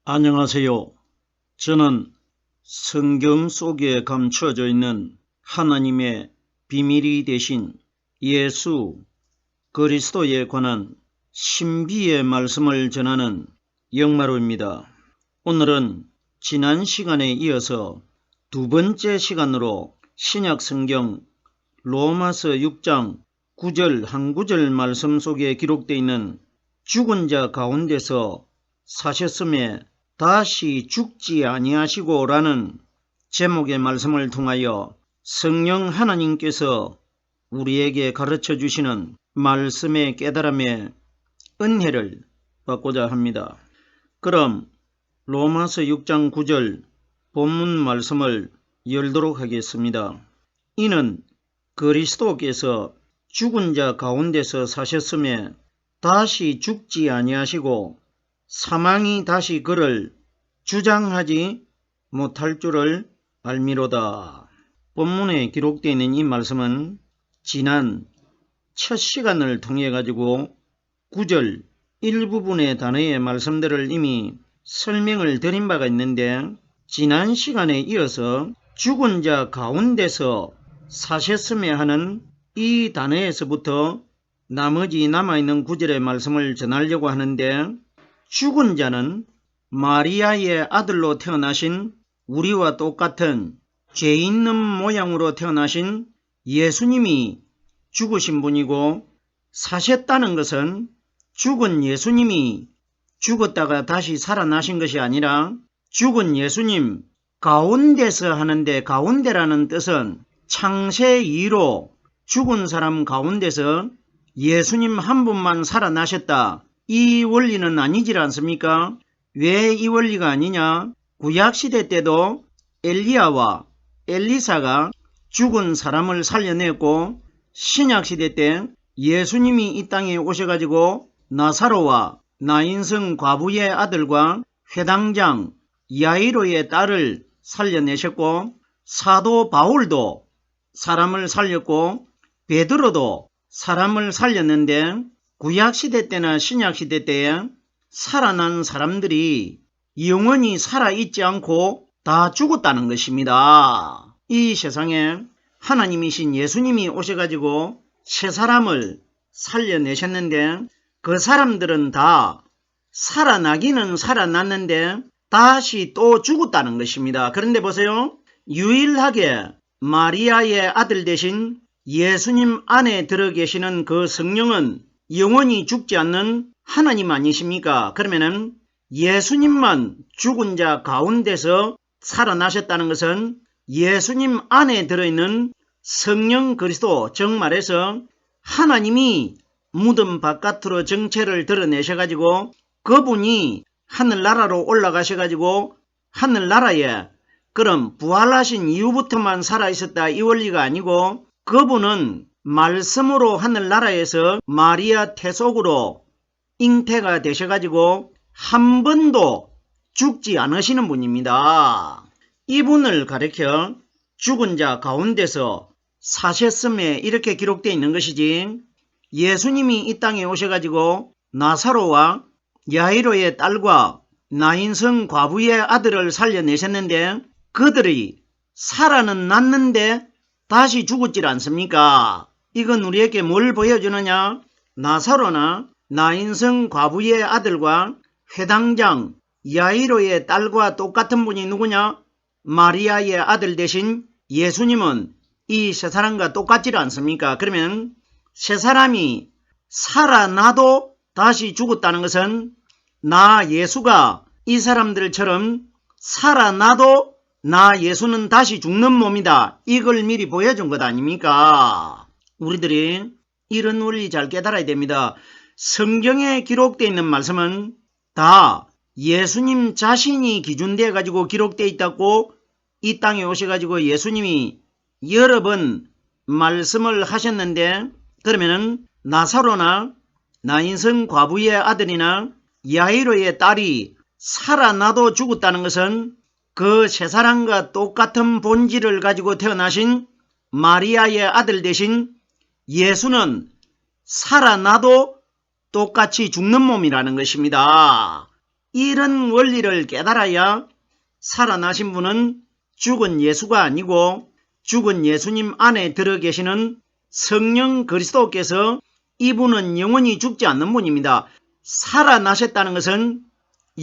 안녕하세요. 저는 성경 속에 감춰져 있는 하나님의 비밀이 되신 예수 그리스도에 관한 신비의 말씀을 전하는 영마루입니다. 오늘은 지난 시간에 이어서 두 번째 시간으로 신약 성경 로마서 6장 9절 한 구절 말씀 속에 기록되어 있는 죽은 자 가운데서 사셨음에 다시 죽지 아니하시고 라는 제목의 말씀을 통하여 성령 하나님께서 우리에게 가르쳐 주시는 말씀의 깨달음의 은혜를 받고자 합니다. 그럼 로마서 6장 9절 본문 말씀을 열도록 하겠습니다. 이는 그리스도께서 죽은 자 가운데서 사셨음에 다시 죽지 아니하시고 사망이 다시 그를 주장하지 못할 줄을 알미로다. 본문에 기록되어 있는 이 말씀은 지난 첫 시간을 통해 가지고 9절 일부분의 단어의 말씀들을 이미 설명을 드린 바가 있는데, 지난 시간에 이어서 죽은 자 가운데서 사셨음에 하는 이 단어에서부터 나머지 남아있는 9절의 말씀을 전하려고 하는데, 죽은 자는 마리아의 아들로 태어나신 우리와 똑같은 죄 있는 모양으로 태어나신 예수님이 죽으신 분이고, 사셨다는 것은 죽은 예수님이 죽었다가 다시 살아나신 것이 아니라 죽은 예수님 가운데서 하는데, 가운데라는 뜻은 창세 이후로 죽은 사람 가운데서 예수님 한 분만 살아나셨다, 이 원리는 아니지 않습니까? 왜 이 원리가 아니냐? 구약시대 때도 엘리야와 엘리사가 죽은 사람을 살려냈고, 신약시대 때 예수님이 이 땅에 오셔가지고 나사로와 나인성 과부의 아들과 회당장 야이로의 딸을 살려내셨고, 사도 바울도 사람을 살렸고 베드로도 사람을 살렸는데, 구약시대 때나 신약시대 때에 살아난 사람들이 영원히 살아있지 않고 다 죽었다는 것입니다. 이 세상에 하나님이신 예수님이 오셔가지고 세 사람을 살려내셨는데, 그 사람들은 다 살아나기는 살아났는데 다시 또 죽었다는 것입니다. 그런데 보세요. 유일하게 마리아의 아들 되신 예수님 안에 들어 계시는 그 성령은 영원히 죽지 않는 하나님 아니십니까? 그러면은 예수님만 죽은 자 가운데서 살아나셨다는 것은 예수님 안에 들어있는 성령 그리스도, 정말해서 하나님이 무덤 바깥으로 정체를 드러내셔가지고 그분이 하늘나라로 올라가셔가지고 하늘나라에 그럼 부활하신 이후부터만 살아있었다, 이 원리가 아니고, 그분은 말씀으로 하늘나라에서 마리아 태속으로 잉태가 되셔가지고 한 번도 죽지 않으시는 분입니다. 이분을 가리켜 죽은 자 가운데서 사셨음에 이렇게 기록되어 있는 것이지, 예수님이 이 땅에 오셔가지고 나사로와 야이로의 딸과 나인성 과부의 아들을 살려내셨는데, 그들이 살아는 났는데 다시 죽었질 않습니까? 이건 우리에게 뭘 보여주느냐? 나사로나 나인성 과부의 아들과 회당장 야이로의 딸과 똑같은 분이 누구냐? 마리아의 아들 되신 예수님은 이 세 사람과 똑같지 않습니까? 그러면 세 사람이 살아나도 다시 죽었다는 것은 나 예수가 이 사람들처럼 살아나도 나 예수는 다시 죽는 몸이다, 이걸 미리 보여준 것 아닙니까? 우리들이 이런 원리 잘 깨달아야 됩니다. 성경에 기록되어 있는 말씀은 다 예수님 자신이 기준되어 가지고 기록되어 있다고 이 땅에 오셔가지고 예수님이 여러 번 말씀을 하셨는데, 그러면은 나사로나 나인성 과부의 아들이나 야이로의 딸이 살아나도 죽었다는 것은 그 세 사람과 똑같은 본질을 가지고 태어나신 마리아의 아들 되신 예수는 살아나도 똑같이 죽는 몸이라는 것입니다. 이런 원리를 깨달아야 살아나신 분은 죽은 예수가 아니고 죽은 예수님 안에 들어 계시는 성령 그리스도께서 이분은 영원히 죽지 않는 분입니다. 살아나셨다는 것은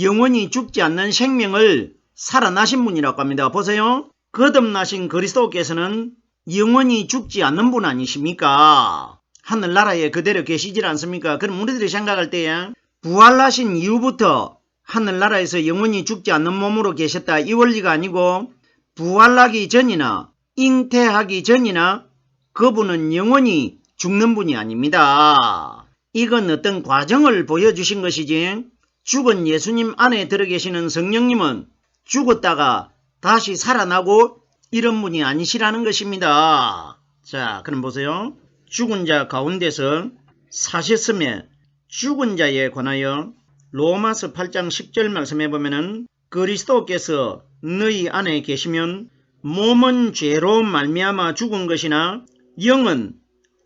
영원히 죽지 않는 생명을 살아나신 분이라고 합니다. 보세요. 거듭나신 그리스도께서는 영원히 죽지 않는 분 아니십니까? 하늘나라에 그대로 계시질 않습니까? 그럼 우리들이 생각할 때에 부활하신 이후부터 하늘나라에서 영원히 죽지 않는 몸으로 계셨다, 이 원리가 아니고 부활하기 전이나 잉태하기 전이나 그분은 영원히 죽는 분이 아닙니다. 이건 어떤 과정을 보여주신 것이지 죽은 예수님 안에 들어 계시는 성령님은 죽었다가 다시 살아나고 이런 분이 아니시라는 것입니다. 자, 그럼 보세요. 죽은 자 가운데서 사셨음에 죽은 자에 관하여 로마서 8장 10절 말씀해 보면은 그리스도께서 너희 안에 계시면 몸은 죄로 말미암아 죽은 것이나 영은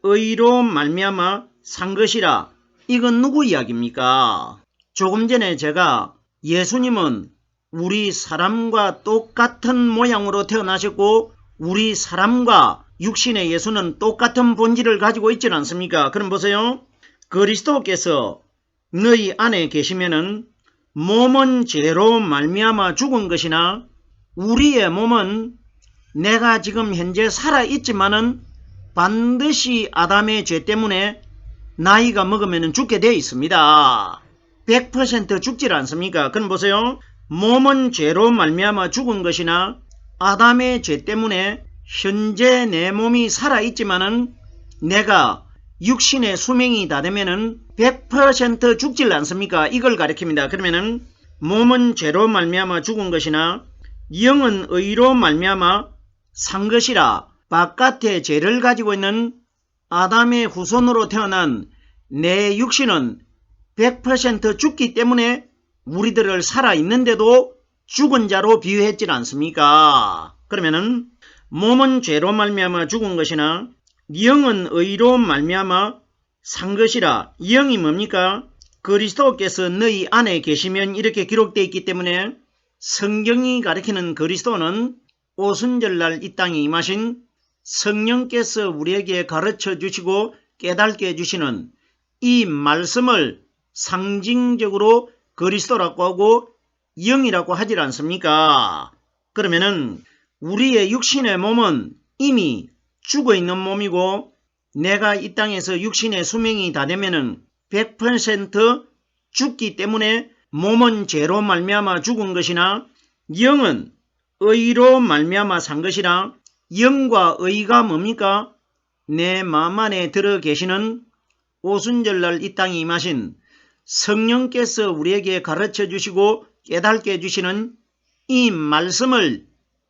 의로 말미암아 산 것이라. 이건 누구 이야기입니까? 조금 전에 제가 예수님은 우리 사람과 똑같은 모양으로 태어나셨고 우리 사람과 육신의 예수는 똑같은 본질을 가지고 있지 않습니까? 그럼 보세요. 그리스도께서 너희 안에 계시면은 몸은 죄로 말미암아 죽은 것이나 우리의 몸은 내가 지금 현재 살아있지만은 반드시 아담의 죄 때문에 나이가 먹으면 죽게 되어 있습니다. 100% 죽질 않습니까? 그럼 보세요. 몸은 죄로 말미암아 죽은 것이나 아담의 죄 때문에 현재 내 몸이 살아있지만은 내가 육신의 수명이 다 되면은 100% 죽질 않습니까? 이걸 가리킵니다. 그러면은 몸은 죄로 말미암아 죽은 것이나 영은 의로 말미암아 산 것이라. 바깥에 죄를 가지고 있는 아담의 후손으로 태어난 내 육신은 100% 죽기 때문에 우리들을 살아있는데도 죽은 자로 비유했지 않습니까? 그러면은 몸은 죄로 말미암아 죽은 것이나 영은 의로 말미암아 산 것이라. 영이 뭡니까? 그리스도께서 너희 안에 계시면 이렇게 기록되어 있기 때문에 성경이 가리키는 그리스도는 오순절날 이 땅에 임하신 성령께서 우리에게 가르쳐 주시고 깨닫게 해주시는 이 말씀을 상징적으로 그리스도라고 하고 영이라고 하질 않습니까? 그러면은 우리의 육신의 몸은 이미 죽어있는 몸이고 내가 이 땅에서 육신의 수명이 다 되면은 100% 죽기 때문에 몸은 죄로 말미암아 죽은 것이나 영은 의로 말미암아 산 것이라. 영과 의가 뭡니까? 내 마음 안에 들어 계시는 오순절날 이 땅에 임하신 성령께서 우리에게 가르쳐 주시고 깨닫게 해주시는 이 말씀을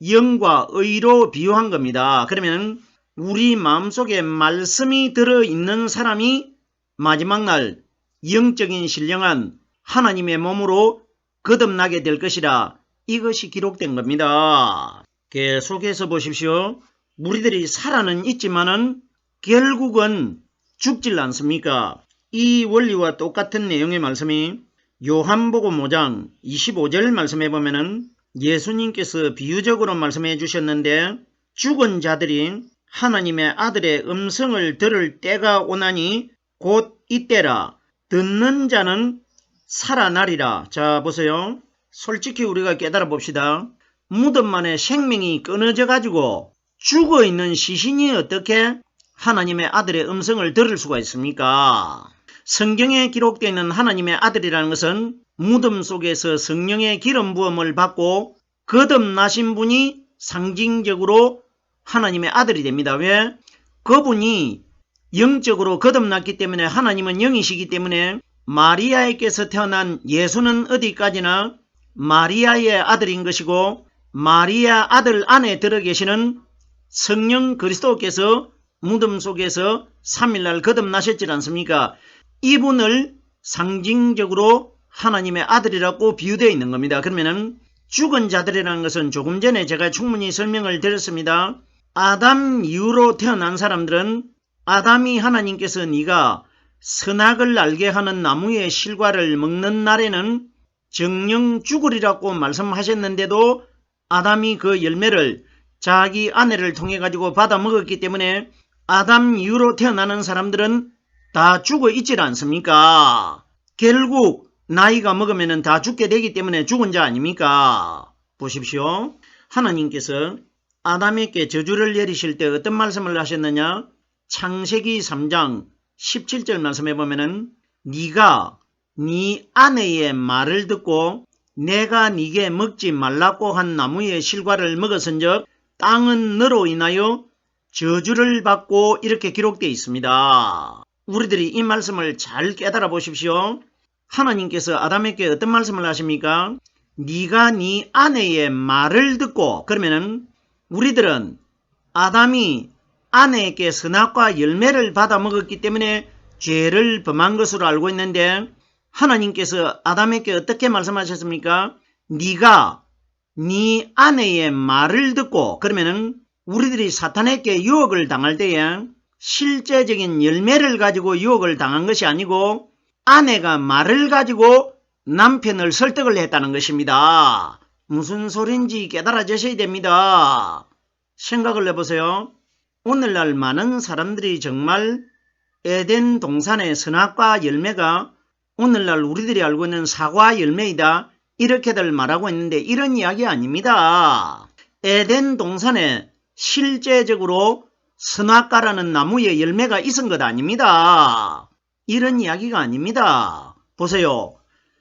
영과 의로 비유한 겁니다. 그러면 우리 마음속에 말씀이 들어있는 사람이 마지막 날 영적인 신령한 하나님의 몸으로 거듭나게 될 것이라. 이것이 기록된 겁니다. 계속해서 보십시오. 우리들이 살아는 있지만은 결국은 죽질 않습니까? 이 원리와 똑같은 내용의 말씀이 요한복음 5장 25절 말씀해 보면은 예수님께서 비유적으로 말씀해 주셨는데 죽은 자들이 하나님의 아들의 음성을 들을 때가 오나니 곧 이때라. 듣는 자는 살아나리라. 자, 보세요. 솔직히 우리가 깨달아 봅시다. 무덤 안에 생명이 끊어져 가지고 죽어있는 시신이 어떻게 하나님의 아들의 음성을 들을 수가 있습니까? 성경에 기록되어 있는 하나님의 아들이라는 것은 무덤 속에서 성령의 기름 부음을 받고 거듭나신 분이 상징적으로 하나님의 아들이 됩니다. 왜? 그분이 영적으로 거듭났기 때문에 하나님은 영이시기 때문에 마리아에게서 태어난 예수는 어디까지나 마리아의 아들인 것이고 마리아 아들 안에 들어 계시는 성령 그리스도께서 무덤 속에서 3일날 거듭나셨지 않습니까? 이분을 상징적으로 하나님의 아들이라고 비유되어 있는 겁니다. 그러면은 죽은 자들이라는 것은 조금 전에 제가 충분히 설명을 드렸습니다. 아담 이후로 태어난 사람들은 아담이 하나님께서 네가 선악을 알게 하는 나무의 실과를 먹는 날에는 정령 죽으리라고 말씀하셨는데도 아담이 그 열매를 자기 아내를 통해 가지고 받아 먹었기 때문에 아담 이후로 태어나는 사람들은 다 죽어 있질 않습니까? 결국 나이가 먹으면 다 죽게 되기 때문에 죽은 자 아닙니까? 보십시오. 하나님께서 아담에게 저주를 내리실 때 어떤 말씀을 하셨느냐? 창세기 3장 17절 말씀해 보면은 네가 네 아내의 말을 듣고 내가 네게 먹지 말라고 한 나무의 실과를 먹었은즉 땅은 너로 인하여 저주를 받고 이렇게 기록되어 있습니다. 우리들이 이 말씀을 잘 깨달아 보십시오. 하나님께서 아담에게 어떤 말씀을 하십니까? 네가 네 아내의 말을 듣고, 그러면은 우리들은 아담이 아내에게 선악과 열매를 받아 먹었기 때문에 죄를 범한 것으로 알고 있는데 하나님께서 아담에게 어떻게 말씀하셨습니까? 네가 네 아내의 말을 듣고, 그러면은 우리들이 사탄에게 유혹을 당할 때에 실제적인 열매를 가지고 유혹을 당한 것이 아니고 아내가 말을 가지고 남편을 설득을 했다는 것입니다. 무슨 소린지 깨달아지셔야 됩니다. 생각을 해보세요. 오늘날 많은 사람들이 정말 에덴 동산의 선악과 열매가 오늘날 우리들이 알고 있는 사과 열매이다 이렇게들 말하고 있는데 이런 이야기 아닙니다. 에덴 동산에 실제적으로 선악과라는 나무의 열매가 있은 것 아닙니다. 이런 이야기가 아닙니다. 보세요.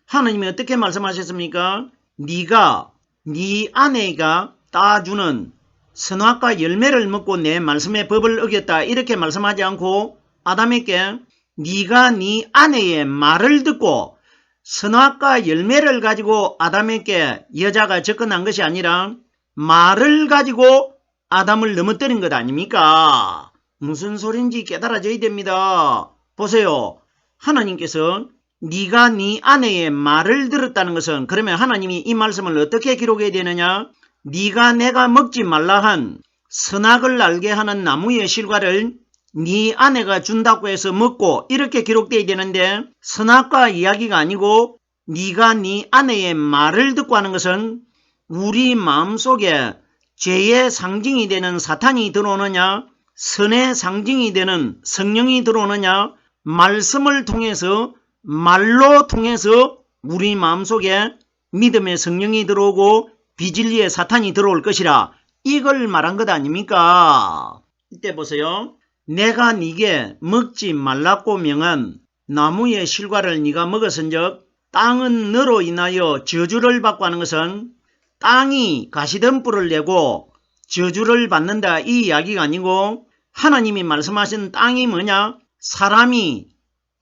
하나님이 어떻게 말씀하셨습니까? 네가 네 아내가 따주는 선악과 열매를 먹고 내 말씀의 법을 어겼다 이렇게 말씀하지 않고 아담에게 네가 네 아내의 말을 듣고 선악과 열매를 가지고 아담에게 여자가 접근한 것이 아니라 말을 가지고 아담을 넘어뜨린 것 아닙니까? 무슨 소린지 깨달아져야 됩니다. 보세요. 하나님께서 네가 네 아내의 말을 들었다는 것은 그러면 하나님이 이 말씀을 어떻게 기록해야 되느냐? 네가 내가 먹지 말라 한 선악을 알게 하는 나무의 실과를 네 아내가 준다고 해서 먹고 이렇게 기록되어야 되는데 선악과 이야기가 아니고 네가 네 아내의 말을 듣고 하는 것은 우리 마음속에 죄의 상징이 되는 사탄이 들어오느냐 선의 상징이 되는 성령이 들어오느냐 말씀을 통해서 말로 통해서 우리 마음속에 믿음의 성령이 들어오고 비진리의 사탄이 들어올 것이라 이걸 말한 것 아닙니까? 이때 보세요. 내가 네게 먹지 말라고 명한 나무의 실과를 네가 먹었은즉 땅은 너로 인하여 저주를 받고 하는 것은 땅이 가시덤불을 내고 저주를 받는다 이 이야기가 아니고 하나님이 말씀하신 땅이 뭐냐? 사람이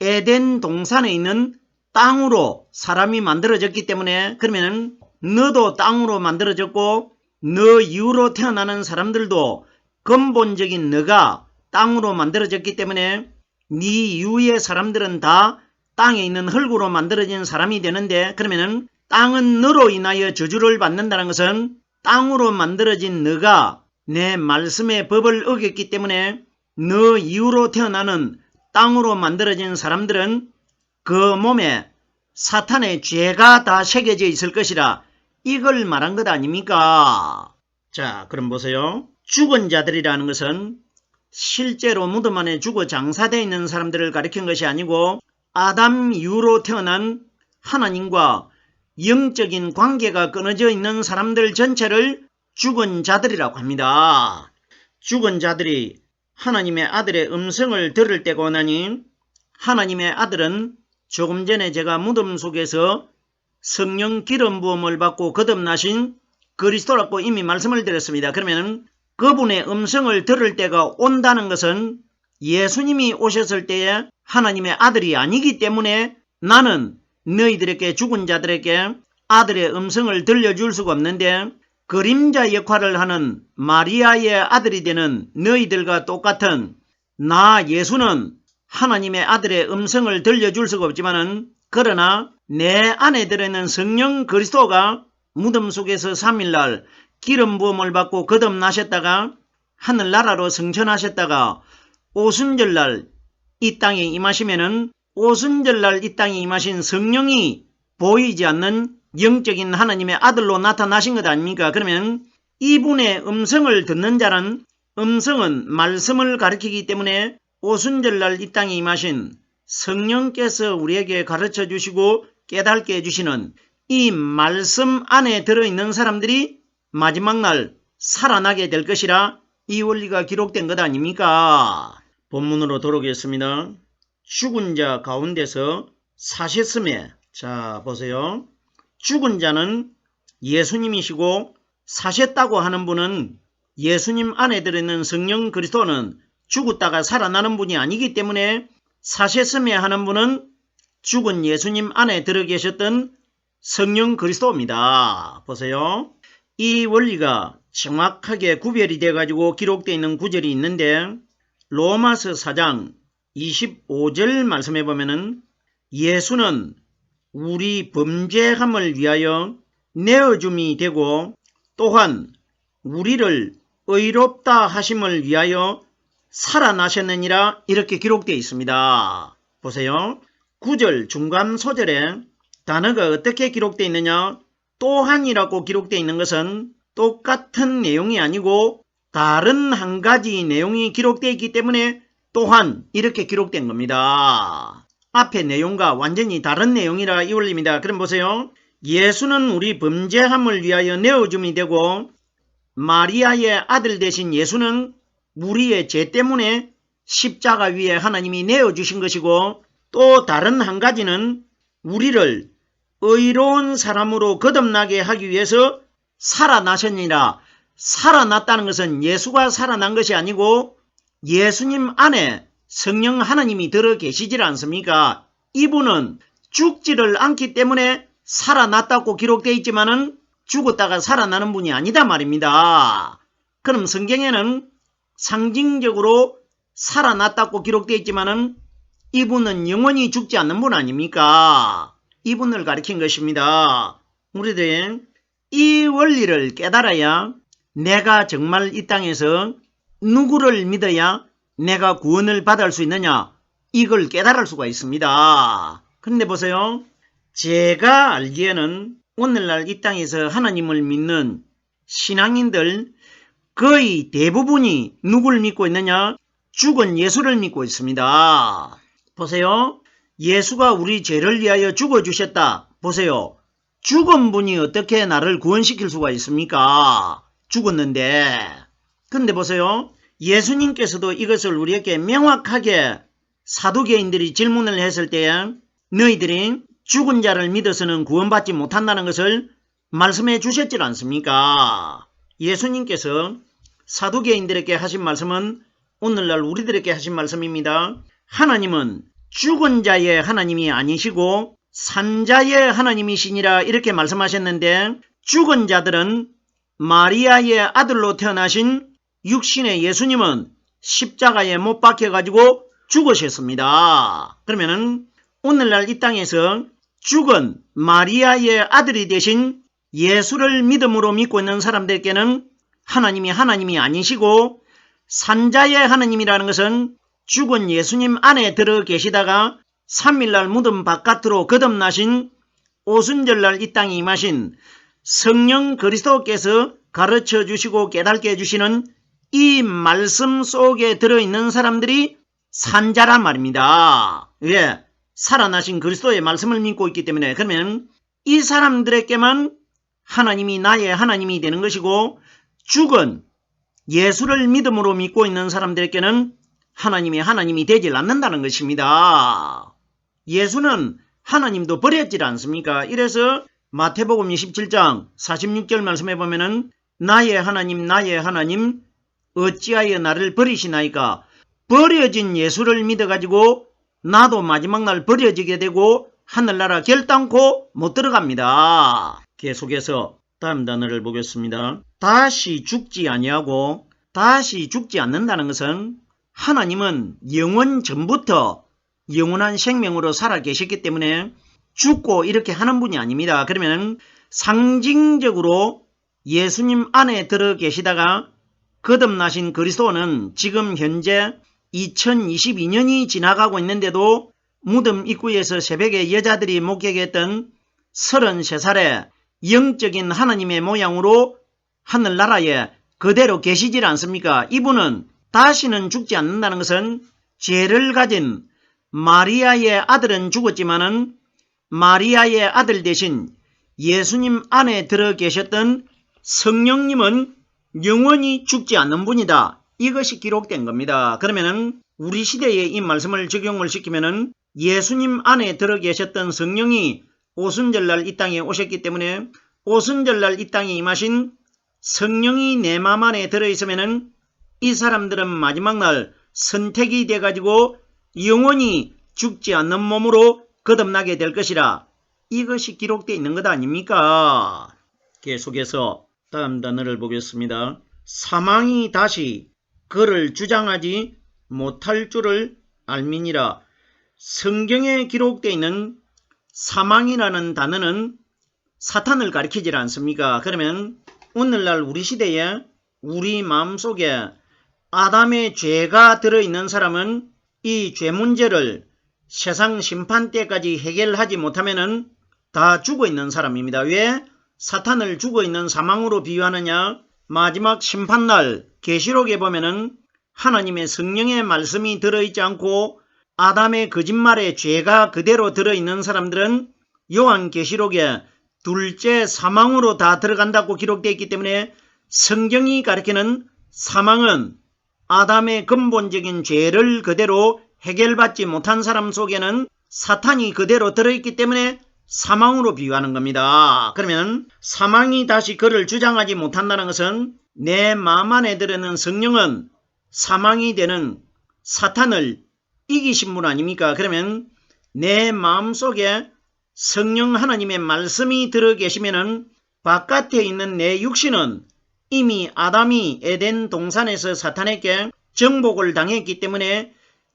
에덴 동산에 있는 땅으로 사람이 만들어졌기 때문에 그러면 너도 땅으로 만들어졌고 너 이후로 태어나는 사람들도 근본적인 너가 땅으로 만들어졌기 때문에 네 이후의 사람들은 다 땅에 있는 흙으로 만들어진 사람이 되는데 그러면은 땅은 너로 인하여 저주를 받는다는 것은 땅으로 만들어진 너가 내 말씀의 법을 어겼기 때문에 너 이후로 태어나는 땅으로 만들어진 사람들은 그 몸에 사탄의 죄가 다 새겨져 있을 것이라 이걸 말한 것 아닙니까? 자, 그럼 보세요. 죽은 자들이라는 것은 실제로 무덤 안에 죽어 장사되어 있는 사람들을 가리킨 것이 아니고 아담 이후로 태어난 하나님과 영적인 관계가 끊어져 있는 사람들 전체를 죽은 자들이라고 합니다. 죽은 자들이 하나님의 아들의 음성을 들을 때가 오나니 하나님의 아들은 조금 전에 제가 무덤 속에서 성령 기름 부음을 받고 거듭나신 그리스도라고 이미 말씀을 드렸습니다. 그러면 그분의 음성을 들을 때가 온다는 것은 예수님이 오셨을 때에 하나님의 아들이 아니기 때문에 나는 너희들에게 죽은 자들에게 아들의 음성을 들려줄 수가 없는데 그림자 역할을 하는 마리아의 아들이 되는 너희들과 똑같은 나 예수는 하나님의 아들의 음성을 들려줄 수가 없지만은 그러나 내 안에 들어있는 성령 그리스도가 무덤 속에서 3일날 기름 부음을 받고 거듭나셨다가 하늘나라로 승천하셨다가 오순절날 이 땅에 임하시면은 오순절날 이 땅에 임하신 성령이 보이지 않는 영적인 하나님의 아들로 나타나신 것 아닙니까? 그러면 이분의 음성을 듣는 자는 음성은 말씀을 가리키기 때문에 오순절날 이 땅에 임하신 성령께서 우리에게 가르쳐 주시고 깨닫게 해주시는 이 말씀 안에 들어있는 사람들이 마지막 날 살아나게 될 것이라 이 원리가 기록된 것 아닙니까? 본문으로 돌아오겠습니다. 죽은 자 가운데서 사셨음에, 자 보세요. 죽은 자는 예수님이시고 사셨다고 하는 분은 예수님 안에 들어있는 성령 그리스도는 죽었다가 살아나는 분이 아니기 때문에 사셨음에 하는 분은 죽은 예수님 안에 들어 계셨던 성령 그리스도입니다. 보세요. 이 원리가 정확하게 구별이 돼 가지고 기록되어 있는 구절이 있는데 로마서 4장 25절 말씀해 보면은 예수는 우리 범죄함을 위하여 내어줌이 되고 또한 우리를 의롭다 하심을 위하여 살아나셨느니라 이렇게 기록되어 있습니다. 보세요. 9절 중간 소절에 단어가 어떻게 기록되어 있느냐? 또한이라고 기록되어 있는 것은 똑같은 내용이 아니고 다른 한 가지 내용이 기록되어 있기 때문에 또한 이렇게 기록된 겁니다. 앞의 내용과 완전히 다른 내용이라 이 원리입니다. 그럼 보세요. 예수는 우리 범죄함을 위하여 내어줌이 되고 마리아의 아들 되신 예수는 우리의 죄 때문에 십자가 위에 하나님이 내어주신 것이고 또 다른 한 가지는 우리를 의로운 사람으로 거듭나게 하기 위해서 살아나셨느니라. 살아났다는 것은 예수가 살아난 것이 아니고 예수님 안에 성령 하나님이 들어 계시질 않습니까? 이분은 죽지를 않기 때문에 살아났다고 기록되어 있지만은 죽었다가 살아나는 분이 아니다 말입니다. 그럼 성경에는 상징적으로 살아났다고 기록되어 있지만은 이분은 영원히 죽지 않는 분 아닙니까? 이분을 가리킨 것입니다. 우리들이 이 원리를 깨달아야 내가 정말 이 땅에서 누구를 믿어야 내가 구원을 받을 수 있느냐 이걸 깨달을 수가 있습니다. 그런데 보세요. 제가 알기에는 오늘날 이 땅에서 하나님을 믿는 신앙인들 거의 대부분이 누구를 믿고 있느냐? 죽은 예수를 믿고 있습니다. 보세요. 예수가 우리 죄를 위하여 죽어주셨다. 보세요. 죽은 분이 어떻게 나를 구원시킬 수가 있습니까? 죽었는데. 근데 보세요. 예수님께서도 이것을 우리에게 명확하게 사두개인들이 질문을 했을 때에 너희들이 죽은 자를 믿어서는 구원받지 못한다는 것을 말씀해 주셨지 않습니까? 예수님께서 사두개인들에게 하신 말씀은 오늘날 우리들에게 하신 말씀입니다. 하나님은 죽은 자의 하나님이 아니시고 산자의 하나님이시니라 이렇게 말씀하셨는데 죽은 자들은 마리아의 아들로 태어나신 육신의 예수님은 십자가에 못 박혀가지고 죽으셨습니다. 그러면은 오늘날 이 땅에서 죽은 마리아의 아들이 되신 예수를 믿음으로 믿고 있는 사람들께는 하나님이 아니시고 산자의 하나님이라는 것은 죽은 예수님 안에 들어 계시다가 3일날 무덤 바깥으로 거듭나신 오순절날 이 땅에 임하신 성령 그리스도께서 가르쳐 주시고 깨닫게 해주시는 이 말씀 속에 들어있는 사람들이 산자란 말입니다. 왜? 살아나신 그리스도의 말씀을 믿고 있기 때문에. 그러면 이 사람들에게만 하나님이 나의 하나님이 되는 것이고 죽은 예수를 믿음으로 믿고 있는 사람들에게는 하나님이 되질 않는다는 것입니다. 예수는 하나님도 버렸지 않습니까? 이래서 마태복음 27장 46절 말씀해 보면은 나의 하나님 어찌하여 나를 버리시나이까? 버려진 예수를 믿어가지고 나도 마지막 날 버려지게 되고 하늘나라 결단코 못 들어갑니다. 계속해서 다음 단어를 보겠습니다. 다시 죽지 아니하고 다시 죽지 않는다는 것은 하나님은 영원 전부터 영원한 생명으로 살아 계셨기 때문에 죽고 이렇게 하는 분이 아닙니다. 그러면 상징적으로 예수님 안에 들어 계시다가 거듭나신 그리스도는 지금 현재 2022년이 지나가고 있는데도 무덤 입구에서 새벽에 여자들이 목격했던 33살의 영적인 하나님의 모양으로 하늘나라에 그대로 계시질 않습니까? 이분은 다시는 죽지 않는다는 것은 죄를 가진 마리아의 아들은 죽었지만은 마리아의 아들 대신 예수님 안에 들어 계셨던 성령님은 영원히 죽지 않는 분이다. 이것이 기록된 겁니다. 그러면은 우리 시대에 이 말씀을 적용을 시키면은 예수님 안에 들어 계셨던 성령이 오순절날 이 땅에 오셨기 때문에 오순절날 이 땅에 임하신 성령이 내 마음 안에 들어있으면은 이 사람들은 마지막 날 선택이 돼가지고 영원히 죽지 않는 몸으로 거듭나게 될 것이라. 이것이 기록되어 있는 것 아닙니까? 계속해서 다음 단어를 보겠습니다. 사망이 다시 그를 주장하지 못할 줄을 알미니라. 성경에 기록되어 있는 사망이라는 단어는 사탄을 가리키질 않습니까? 그러면 오늘날 우리 시대에 우리 마음속에 아담의 죄가 들어있는 사람은 이 죄 문제를 세상 심판 때까지 해결하지 못하면은 다 죽어있는 사람입니다. 왜 사탄을 죽어있는 사망으로 비유하느냐? 마지막 심판날 계시록에 보면은 하나님의 성령의 말씀이 들어있지 않고 아담의 거짓말에 죄가 그대로 들어있는 사람들은 요한계시록에 둘째 사망으로 다 들어간다고 기록되어 있기 때문에 성경이 가리키는 사망은 아담의 근본적인 죄를 그대로 해결받지 못한 사람 속에는 사탄이 그대로 들어있기 때문에 사망으로 비유하는 겁니다. 그러면 사망이 다시 그를 주장하지 못한다는 것은 내 마음 안에 들어있는 성령은 사망이 되는 사탄을 이기신 분 아닙니까? 그러면 내 마음속에 성령 하나님의 말씀이 들어 계시면은 바깥에 있는 내 육신은 이미 아담이 에덴 동산에서 사탄에게 정복을 당했기 때문에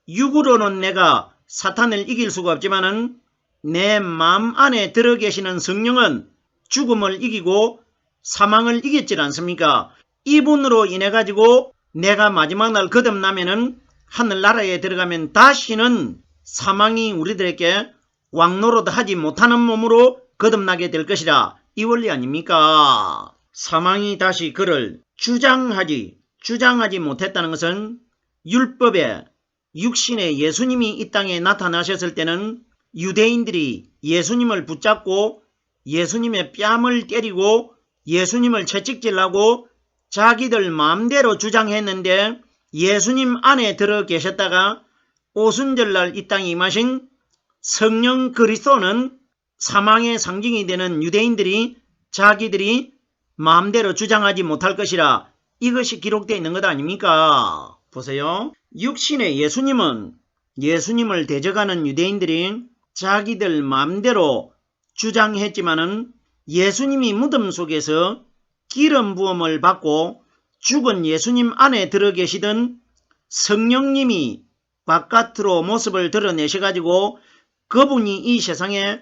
육으로는 내가 사탄을 이길 수가 없지만은 내 마음 안에 들어 계시는 성령은 죽음을 이기고 사망을 이겼지 않습니까? 이분으로 인해 가지고 내가 마지막 날 거듭나면은 하늘나라에 들어가면 다시는 사망이 우리들에게 왕노릇하지 못하는 몸으로 거듭나게 될 것이라. 이 원리 아닙니까? 사망이 다시 그를 주장하지 못했다는 것은 율법에 육신의 예수님이 이 땅에 나타나셨을 때는 유대인들이 예수님을 붙잡고 예수님의 뺨을 때리고 예수님을 채찍질하고 자기들 마음대로 주장했는데 예수님 안에 들어 계셨다가 오순절날 이 땅에 임하신 성령 그리스도는 사망의 상징이 되는 유대인들이 자기들이 마음대로 주장하지 못할 것이라. 이것이 기록되어 있는 것 아닙니까? 보세요. 육신의 예수님은 예수님을 대적하는 유대인들이 자기들 마음대로 주장했지만은 예수님이 무덤 속에서 기름 부음을 받고 죽은 예수님 안에 들어 계시던 성령님이 바깥으로 모습을 드러내셔가지고 그분이 이 세상에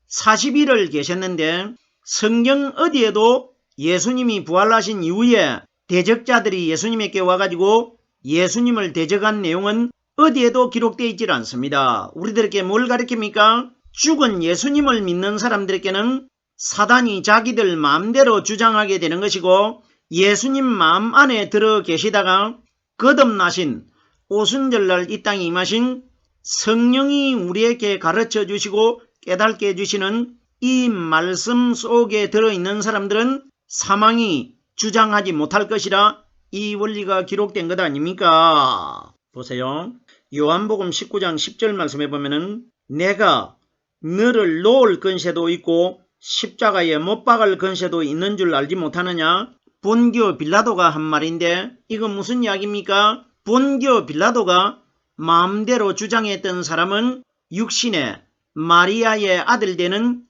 40일을 계셨는데 성경 어디에도 예수님이 부활하신 이후에 대적자들이 예수님에게 와가지고 예수님을 대적한 내용은 어디에도 기록되어 있질 않습니다. 우리들에게 뭘 가르칩니까? 죽은 예수님을 믿는 사람들에게는 사단이 자기들 마음대로 주장하게 되는 것이고 예수님 마음 안에 들어 계시다가 거듭나신 오순절날 이 땅에 임하신 성령이 우리에게 가르쳐 주시고 깨닫게 해주시는 이 말씀 속에 들어있는 사람들은 사망이 주장하지 못할 것이라. 이 원리가 기록된 것 아닙니까? 보세요. 요한복음 19장 10절 말씀해 보면은 내가 너를 놓을 건세도 있고 십자가에 못 박을 건세도 있는 줄 알지 못하느냐? 본교 빌라도가 한 말인데 이건 무슨 이야기입니까? 본교 빌라도가 마음대로 주장했던 사람은 육신의 마리아의 아들 되는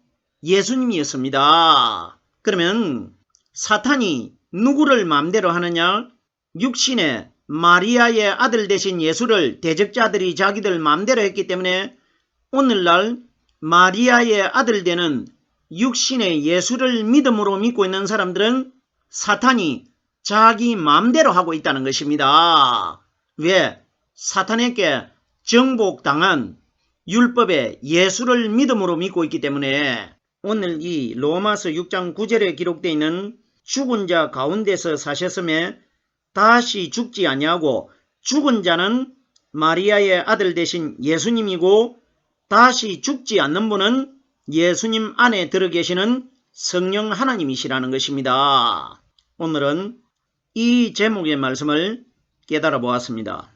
예수님이었습니다. 그러면 사탄이 누구를 마음대로 하느냐? 육신의 마리아의 아들 되신 예수를 대적자들이 자기들 마음대로 했기 때문에 오늘날 마리아의 아들 되는 육신의 예수를 믿음으로 믿고 있는 사람들은 사탄이 자기 마음대로 하고 있다는 것입니다. 왜? 사탄에게 정복당한 율법의 예수를 믿음으로 믿고 있기 때문에 오늘 이 로마서 6장 9절에 기록되어 있는 죽은 자 가운데서 사셨음에 다시 죽지 아니하고 죽은 자는 마리아의 아들 되신 예수님이고 다시 죽지 않는 분은 예수님 안에 들어 계시는 성령 하나님이시라는 것입니다. 오늘은 이 제목의 말씀을 깨달아 보았습니다.